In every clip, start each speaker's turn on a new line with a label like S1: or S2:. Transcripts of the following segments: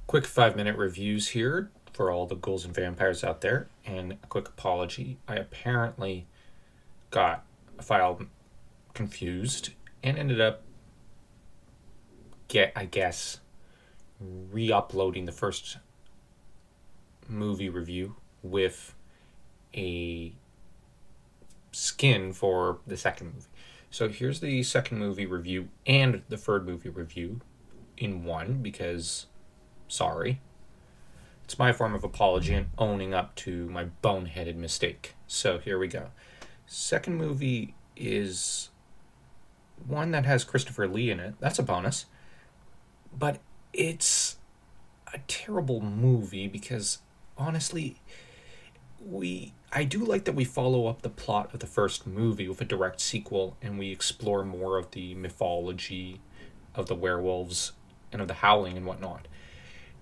S1: Quick 5-minute reviews here for all the ghouls and vampires out there, and a quick apology. I apparently got a file confused and ended up, re-uploading the first movie review with a skin for the second movie. So here's the second movie review and the third movie review in one, because sorry. It's my form of apology and owning up to my boneheaded mistake. So here we go. Second movie is one that has Christopher Lee in it. That's a bonus. But it's a terrible movie because, honestly, I do like that we follow up the plot of the first movie with a direct sequel, and we explore more of the mythology of the werewolves and of the Howling and whatnot.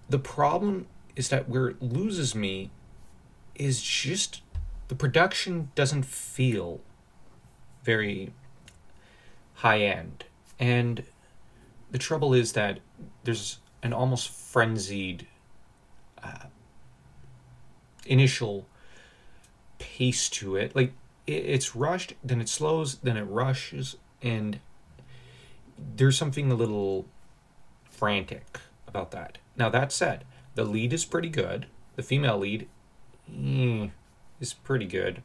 S1: The problem is that where it loses me is just the production doesn't feel very high end. And the trouble is that there's an almost frenzied initial pace to it. Like, it's rushed, then it slows, then it rushes, and there's something a little frantic about that. Now, that said, the lead is pretty good. The female lead is pretty good.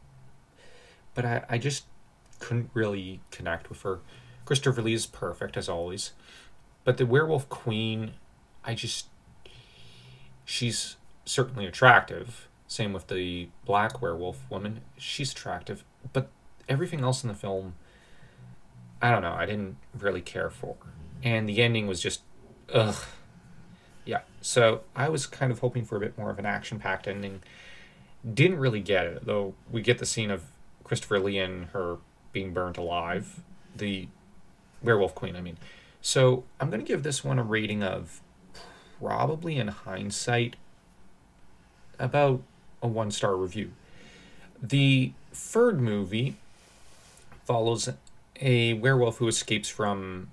S1: But I just couldn't really connect with her. Christopher Lee is perfect, as always. But the werewolf queen, she's certainly attractive. Same with the black werewolf woman. She's attractive. But everything else in the film, I don't know, I didn't really care for. And the ending was just, ugh. Yeah, so I was kind of hoping for a bit more of an action-packed ending. Didn't really get it, though we get the scene of Christopher Lee and her being burnt alive. The werewolf queen, I mean. So I'm going to give this one a rating of, probably in hindsight, about a 1-star review. The third movie follows a werewolf who escapes from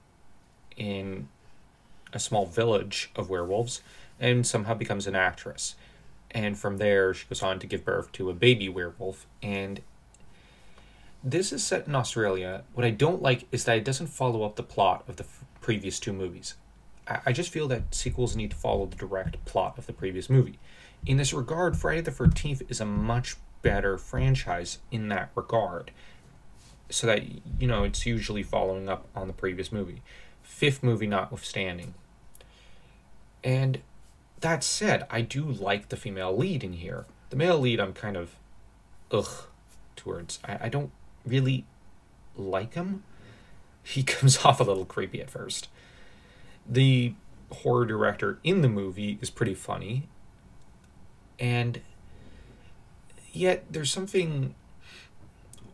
S1: in a small village of werewolves and somehow becomes an actress. And from there, she goes on to give birth to a baby werewolf. And this is set in Australia. What I don't like is that it doesn't follow up the plot of the previous two movies. I just feel that sequels need to follow the direct plot of the previous movie. In this regard, Friday the 13th is a much better franchise in that regard. So that, it's usually following up on the previous movie. Fifth movie notwithstanding. And that said, I do like the female lead in here. The male lead I'm kind of towards. I don't really like him. He comes off a little creepy at first. The horror director in the movie is pretty funny. And yet there's something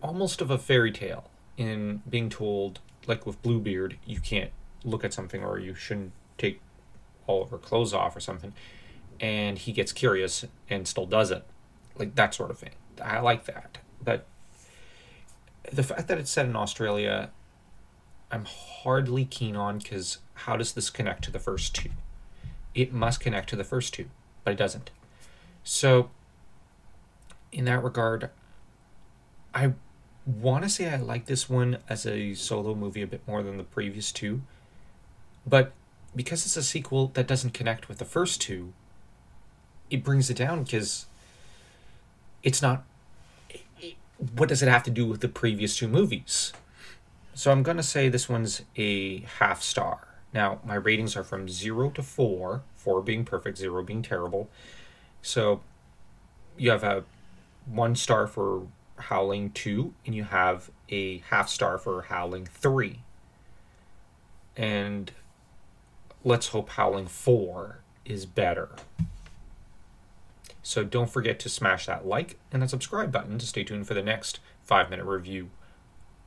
S1: almost of a fairy tale in being told, like with Bluebeard, you can't look at something, or you shouldn't take all of her clothes off or something, and he gets curious and still does it. Like that sort of thing. I like that. But the fact that it's set in Australia, I'm hardly keen on, because how does this connect to the first two? It must connect to the first two, but it doesn't. So, in that regard, I want to say I like this one as a solo movie a bit more than the previous two. But because it's a sequel that doesn't connect with the first two, it brings it down, because it's not... What does it have to do with the previous two movies? So I'm going to say this one's a half star. Now, my ratings are from 0 to 4, 4 being perfect, 0 being terrible. So you have a 1 star for Howling 2, and you have a half star for Howling 3. And let's hope Howling 4 is better. So don't forget to smash that like and that subscribe button to stay tuned for the next 5-minute review,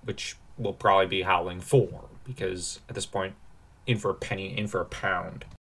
S1: which will probably be Howling 4, because at this point, in for a penny, in for a pound.